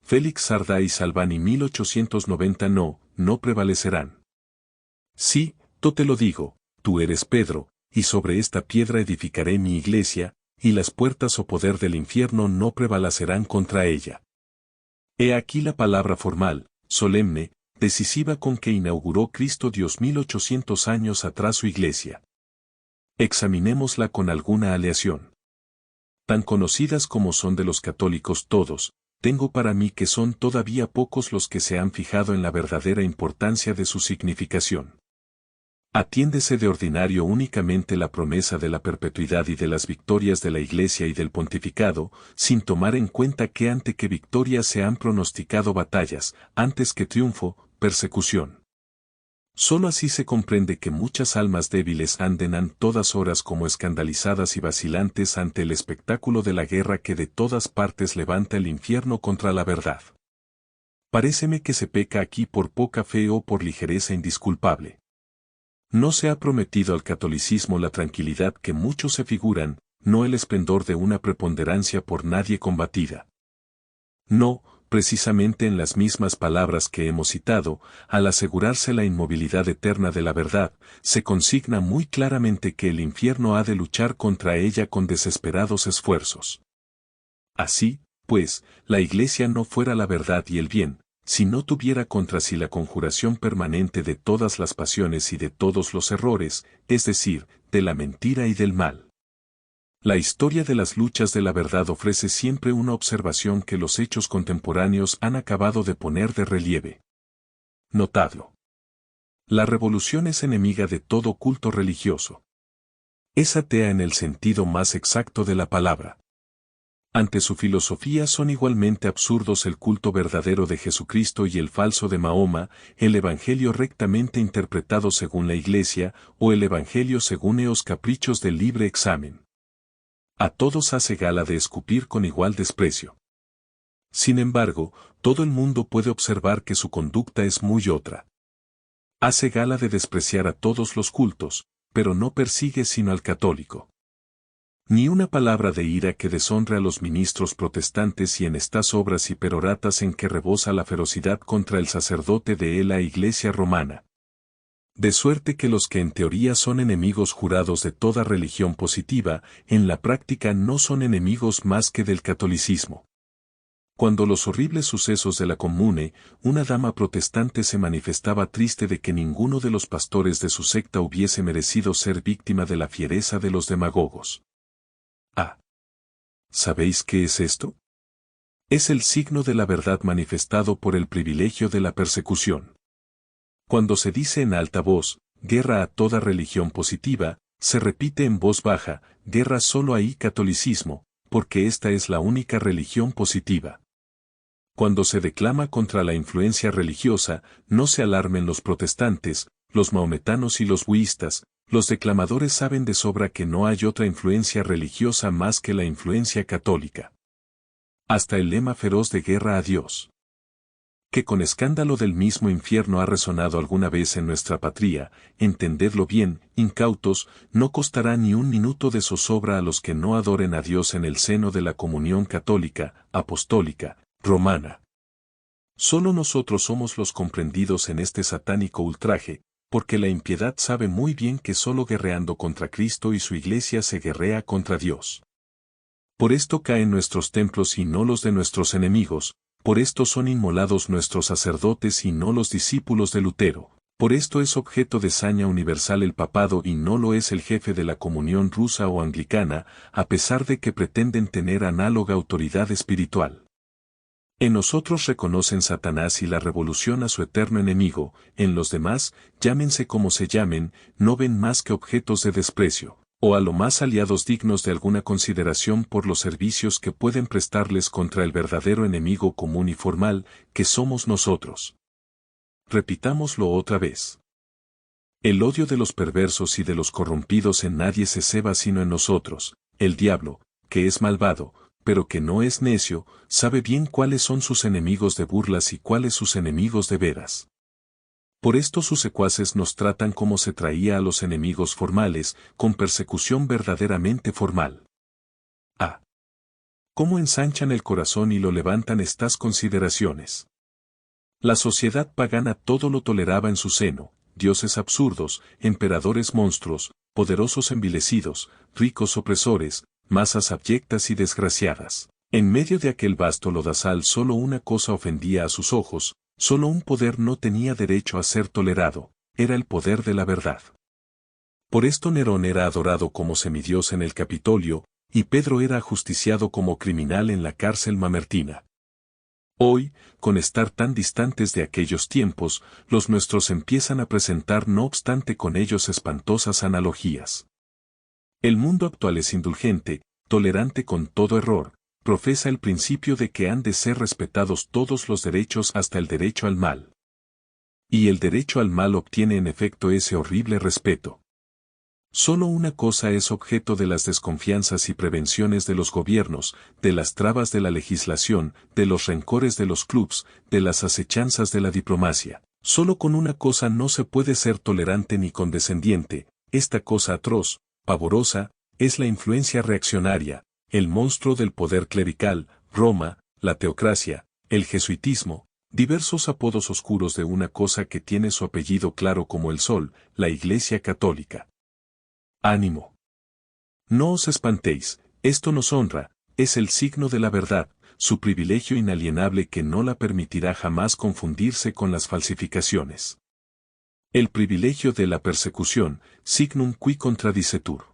Félix Sardá y Salvani 1890 no prevalecerán. Sí, yo te lo digo, tú eres Pedro, y sobre esta piedra edificaré mi iglesia, y las puertas o poder del infierno no prevalecerán contra ella. He aquí la palabra formal, solemne, decisiva con que inauguró Cristo Dios 1800 años atrás su iglesia. Examinémosla con alguna aleación. Tan conocidas como son de los católicos todos, tengo para mí que son todavía pocos los que se han fijado en la verdadera importancia de su significación. Atiéndese de ordinario únicamente la promesa de la perpetuidad y de las victorias de la Iglesia y del pontificado, sin tomar en cuenta que ante que victorias se han pronosticado batallas, antes que triunfo, persecución. Solo así se comprende que muchas almas débiles anden a todas horas como escandalizadas y vacilantes ante el espectáculo de la guerra que de todas partes levanta el infierno contra la verdad. Paréceme que se peca aquí por poca fe o por ligereza indisculpable. No se ha prometido al catolicismo la tranquilidad que muchos se figuran, no el esplendor de una preponderancia por nadie combatida. No, precisamente en las mismas palabras que hemos citado, al asegurarse la inmovilidad eterna de la verdad, se consigna muy claramente que el infierno ha de luchar contra ella con desesperados esfuerzos. Así, pues, la Iglesia no fuera la verdad y el bien, si no tuviera contra sí la conjuración permanente de todas las pasiones y de todos los errores, es decir, de la mentira y del mal. La historia de las luchas de la verdad ofrece siempre una observación que los hechos contemporáneos han acabado de poner de relieve. Notadlo. La revolución es enemiga de todo culto religioso. Es atea en el sentido más exacto de la palabra. Ante su filosofía son igualmente absurdos el culto verdadero de Jesucristo y el falso de Mahoma, el Evangelio rectamente interpretado según la Iglesia, o el Evangelio según los caprichos del libre examen. A todos hace gala de escupir con igual desprecio. Sin embargo, todo el mundo puede observar que su conducta es muy otra. Hace gala de despreciar a todos los cultos, pero no persigue sino al católico. Ni una palabra de ira que deshonre a los ministros protestantes y en estas obras y peroratas en que rebosa la ferocidad contra el sacerdote de la Iglesia romana. De suerte que los que en teoría son enemigos jurados de toda religión positiva, en la práctica no son enemigos más que del catolicismo. Cuando los horribles sucesos de la Comune, una dama protestante se manifestaba triste de que ninguno de los pastores de su secta hubiese merecido ser víctima de la fiereza de los demagogos. Ah. ¿Sabéis qué es esto? Es el signo de la verdad manifestado por el privilegio de la persecución. Cuando se dice en alta voz, guerra a toda religión positiva, se repite en voz baja, guerra solo hay catolicismo, porque esta es la única religión positiva. Cuando se declama contra la influencia religiosa, no se alarmen los protestantes, los mahometanos y los budistas, los declamadores saben de sobra que no hay otra influencia religiosa más que la influencia católica. Hasta el lema feroz de guerra a Dios, que con escándalo del mismo infierno ha resonado alguna vez en nuestra patria, entendedlo bien, incautos, no costará ni un minuto de zozobra a los que no adoren a Dios en el seno de la comunión católica, apostólica, romana. Solo nosotros somos los comprendidos en este satánico ultraje, porque la impiedad sabe muy bien que solo guerreando contra Cristo y su Iglesia se guerrea contra Dios. Por esto caen nuestros templos y no los de nuestros enemigos, por esto son inmolados nuestros sacerdotes y no los discípulos de Lutero, por esto es objeto de saña universal el papado y no lo es el jefe de la comunión rusa o anglicana, a pesar de que pretenden tener análoga autoridad espiritual. En nosotros reconocen Satanás y la revolución a su eterno enemigo, en los demás, llámense como se llamen, no ven más que objetos de desprecio, o a lo más aliados dignos de alguna consideración por los servicios que pueden prestarles contra el verdadero enemigo común y formal, que somos nosotros. Repitámoslo otra vez. El odio de los perversos y de los corrompidos en nadie se ceba sino en nosotros, el diablo, que es malvado, pero que no es necio, sabe bien cuáles son sus enemigos de burlas y cuáles sus enemigos de veras. Por esto sus secuaces nos tratan como se traía a los enemigos formales, con persecución verdaderamente formal. Ah. cómo ensanchan el corazón y lo levantan estas consideraciones. La sociedad pagana todo lo toleraba en su seno, dioses absurdos, emperadores monstruos, poderosos envilecidos, ricos opresores, masas abyectas y desgraciadas. En medio de aquel vasto lodazal solo una cosa ofendía a sus ojos, solo un poder no tenía derecho a ser tolerado, era el poder de la verdad. Por esto Nerón era adorado como semidios en el Capitolio, y Pedro era ajusticiado como criminal en la cárcel mamertina. Hoy, con estar tan distantes de aquellos tiempos, los nuestros empiezan a presentar no obstante con ellos espantosas analogías. El mundo actual es indulgente, tolerante con todo error, profesa el principio de que han de ser respetados todos los derechos hasta el derecho al mal. Y el derecho al mal obtiene en efecto ese horrible respeto. Solo una cosa es objeto de las desconfianzas y prevenciones de los gobiernos, de las trabas de la legislación, de los rencores de los clubs, de las acechanzas de la diplomacia. Solo con una cosa no se puede ser tolerante ni condescendiente, esta cosa atroz, pavorosa, es la influencia reaccionaria, el monstruo del poder clerical, Roma, la teocracia, el jesuitismo, diversos apodos oscuros de una cosa que tiene su apellido claro como el sol, la Iglesia Católica. Ánimo. No os espantéis, esto nos honra, es el signo de la verdad, su privilegio inalienable que no la permitirá jamás confundirse con las falsificaciones. El privilegio de la persecución, signum qui contradicetur.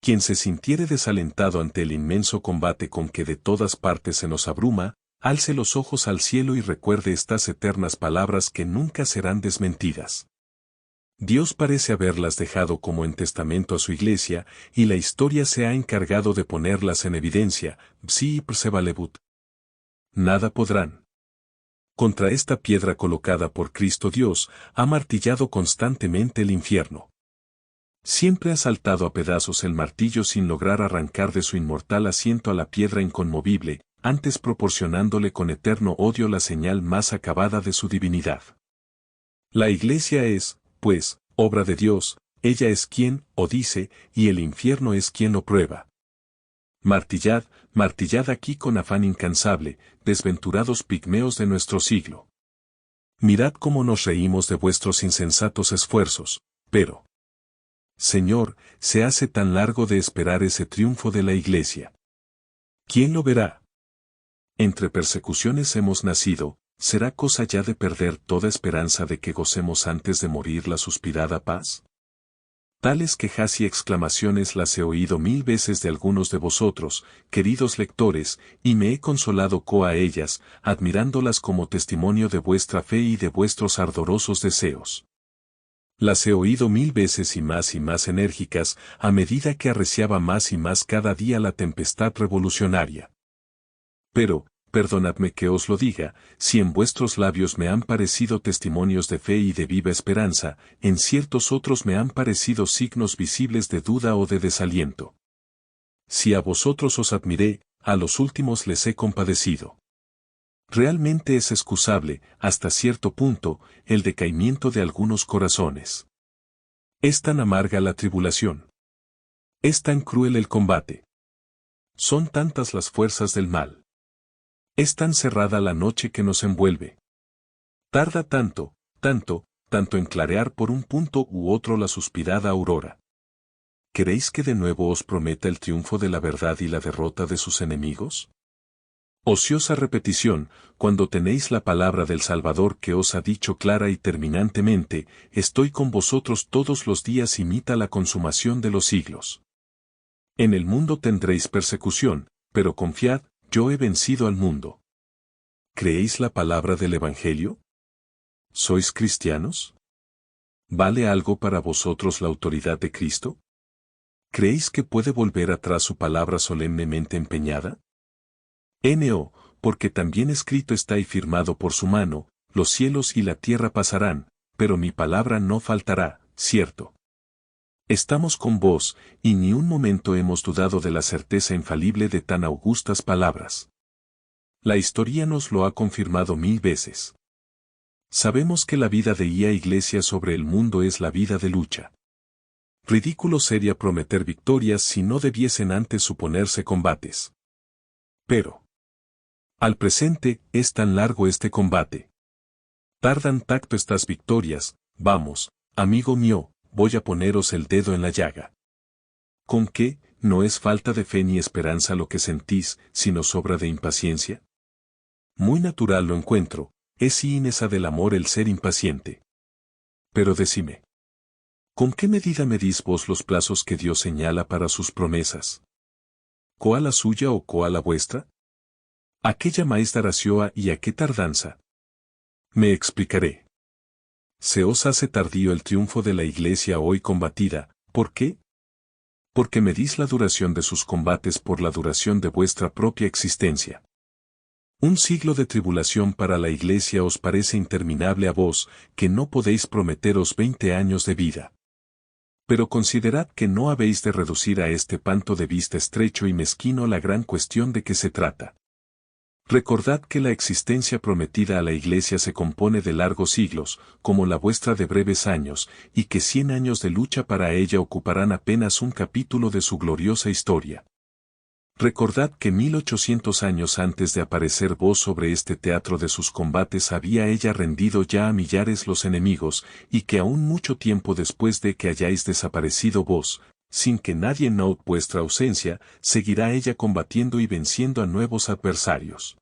Quien se sintiere desalentado ante el inmenso combate con que de todas partes se nos abruma, alce los ojos al cielo y recuerde estas eternas palabras que nunca serán desmentidas. Dios parece haberlas dejado como en testamento a su iglesia, y la historia se ha encargado de ponerlas en evidencia, psi persevalebut. Nada podrán. Contra esta piedra colocada por Cristo Dios, ha martillado constantemente el infierno. Siempre ha saltado a pedazos el martillo sin lograr arrancar de su inmortal asiento a la piedra inconmovible, antes proporcionándole con eterno odio la señal más acabada de su divinidad. La iglesia es, pues, obra de Dios, ella es quien, o dice, y el infierno es quien lo prueba. Martillad, martillad aquí con afán incansable, desventurados pigmeos de nuestro siglo. Mirad cómo nos reímos de vuestros insensatos esfuerzos, pero, Señor, se hace tan largo de esperar ese triunfo de la iglesia. ¿Quién lo verá? Entre persecuciones hemos nacido, ¿será cosa ya de perder toda esperanza de que gocemos antes de morir la suspirada paz? Tales quejas y exclamaciones las he oído 1000 veces de algunos de vosotros, queridos lectores, y me he consolado a ellas, admirándolas como testimonio de vuestra fe y de vuestros ardorosos deseos. Las he oído 1000 veces y más enérgicas, a medida que arreciaba más y más cada día la tempestad revolucionaria. Pero, perdonadme que os lo diga, si en vuestros labios me han parecido testimonios de fe y de viva esperanza, en ciertos otros me han parecido signos visibles de duda o de desaliento. Si a vosotros os admiré, a los últimos les he compadecido. Realmente es excusable, hasta cierto punto, el decaimiento de algunos corazones. Es tan amarga la tribulación. Es tan cruel el combate. Son tantas las fuerzas del mal. Es tan cerrada la noche que nos envuelve. Tarda tanto en clarear por un punto u otro la suspirada aurora. ¿Queréis que de nuevo os prometa el triunfo de la verdad y la derrota de sus enemigos? Ociosa repetición, cuando tenéis la palabra del Salvador que os ha dicho clara y terminantemente, estoy con vosotros todos los días imita la consumación de los siglos. En el mundo tendréis persecución, pero confiad, yo he vencido al mundo. ¿Creéis la palabra del Evangelio? ¿Sois cristianos? ¿Vale algo para vosotros la autoridad de Cristo? ¿Creéis que puede volver atrás su palabra solemnemente empeñada? N.O., porque también escrito está y firmado por su mano, los cielos y la tierra pasarán, pero mi palabra no faltará, cierto. Estamos con vos, y ni un momento hemos dudado de la certeza infalible de tan augustas palabras. La historia nos lo ha confirmado 1000 veces. Sabemos que la vida de la Iglesia sobre el mundo es la vida de lucha. Ridículo sería prometer victorias si no debiesen antes suponerse combates. Pero, al presente, es tan largo este combate. Tardan tacto estas victorias, vamos, amigo mío, voy a poneros el dedo en la llaga. ¿Con qué? ¿No es falta de fe ni esperanza lo que sentís, sino sobra de impaciencia? Muy natural lo encuentro, es Inesa del amor el ser impaciente. Pero decime, ¿con qué medida medís vos los plazos que Dios señala para sus promesas? ¿Coa la suya o coa la vuestra? ¿A qué llamáis daración y a qué tardanza? Me explicaré. Se os hace tardío el triunfo de la Iglesia hoy combatida, ¿por qué? Porque medís la duración de sus combates por la duración de vuestra propia existencia. Un siglo de tribulación para la Iglesia os parece interminable a vos, que no podéis prometeros 20 años de vida. Pero considerad que no habéis de reducir a este punto de vista estrecho y mezquino la gran cuestión de que se trata. Recordad que la existencia prometida a la Iglesia se compone de largos siglos, como la vuestra de breves años, y que 100 años de lucha para ella ocuparán apenas un capítulo de su gloriosa historia. Recordad que 1800 años antes de aparecer vos sobre este teatro de sus combates había ella rendido ya a millares los enemigos, y que aún mucho tiempo después de que hayáis desaparecido vos, sin que nadie note vuestra ausencia, seguirá ella combatiendo y venciendo a nuevos adversarios.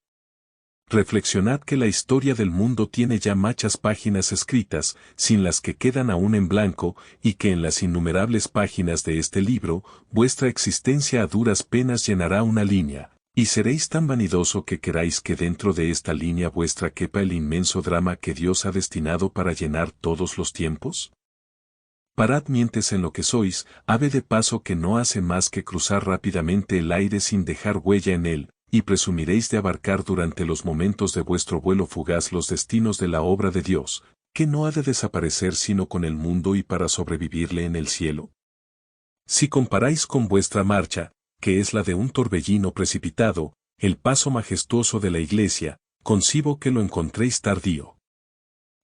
Reflexionad que la historia del mundo tiene ya muchas páginas escritas, sin las que quedan aún en blanco, y que en las innumerables páginas de este libro, vuestra existencia a duras penas llenará una línea, y seréis tan vanidoso que queráis que dentro de esta línea vuestra quepa el inmenso drama que Dios ha destinado para llenar todos los tiempos. Parad mientes en lo que sois, ave de paso que no hace más que cruzar rápidamente el aire sin dejar huella en él, y presumiréis de abarcar durante los momentos de vuestro vuelo fugaz los destinos de la obra de Dios, que no ha de desaparecer sino con el mundo y para sobrevivirle en el cielo. Si comparáis con vuestra marcha, que es la de un torbellino precipitado, el paso majestuoso de la Iglesia, concibo que lo encontréis tardío.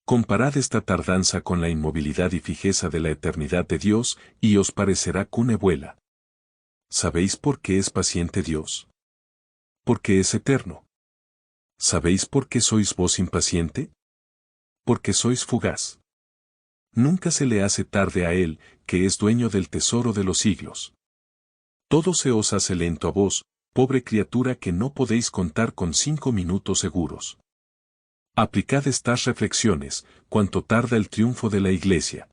Comparad esta tardanza con la inmovilidad y fijeza de la eternidad de Dios, y os parecerá cune vuela. ¿Sabéis por qué es paciente Dios? Porque es eterno. ¿Sabéis por qué sois vos impaciente? Porque sois fugaz. Nunca se le hace tarde a Él, que es dueño del tesoro de los siglos. Todo se os hace lento a vos, pobre criatura que no podéis contar con 5 minutos seguros. Aplicad estas reflexiones, cuánto tarda el triunfo de la Iglesia.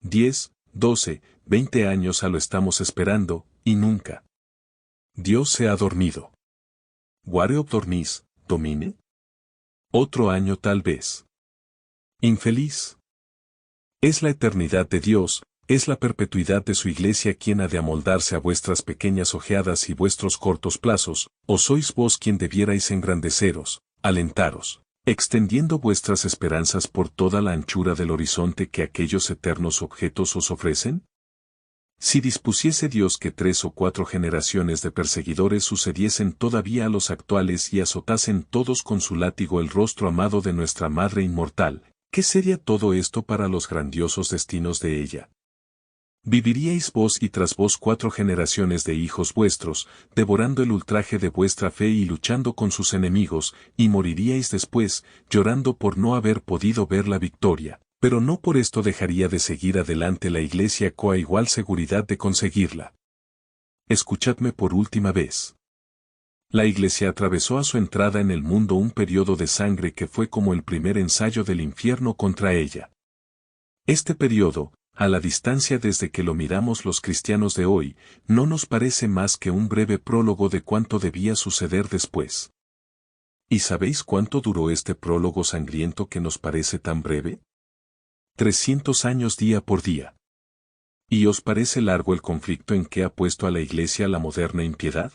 10, 12, 20 años a lo estamos esperando, y nunca. Dios se ha dormido. ¿Ware dormís, domine? Otro año tal vez. Infeliz. Es la eternidad de Dios, es la perpetuidad de su Iglesia quien ha de amoldarse a vuestras pequeñas ojeadas y vuestros cortos plazos, o sois vos quien debierais engrandeceros, alentaros, extendiendo vuestras esperanzas por toda la anchura del horizonte que aquellos eternos objetos os ofrecen? Si dispusiese Dios que 3 o 4 generaciones de perseguidores sucediesen todavía a los actuales y azotasen todos con su látigo el rostro amado de nuestra Madre inmortal, ¿qué sería todo esto para los grandiosos destinos de ella? Viviríais vos y tras vos 4 generaciones de hijos vuestros, devorando el ultraje de vuestra fe y luchando con sus enemigos, y moriríais después, llorando por no haber podido ver la victoria. Pero no por esto dejaría de seguir adelante la Iglesia con igual seguridad de conseguirla. Escuchadme por última vez. La Iglesia atravesó a su entrada en el mundo un periodo de sangre que fue como el primer ensayo del infierno contra ella. Este periodo, a la distancia desde que lo miramos los cristianos de hoy, no nos parece más que un breve prólogo de cuánto debía suceder después. ¿Y sabéis cuánto duró este prólogo sangriento que nos parece tan breve? 300 años día por día. ¿Y os parece largo el conflicto en que ha puesto a la Iglesia la moderna impiedad?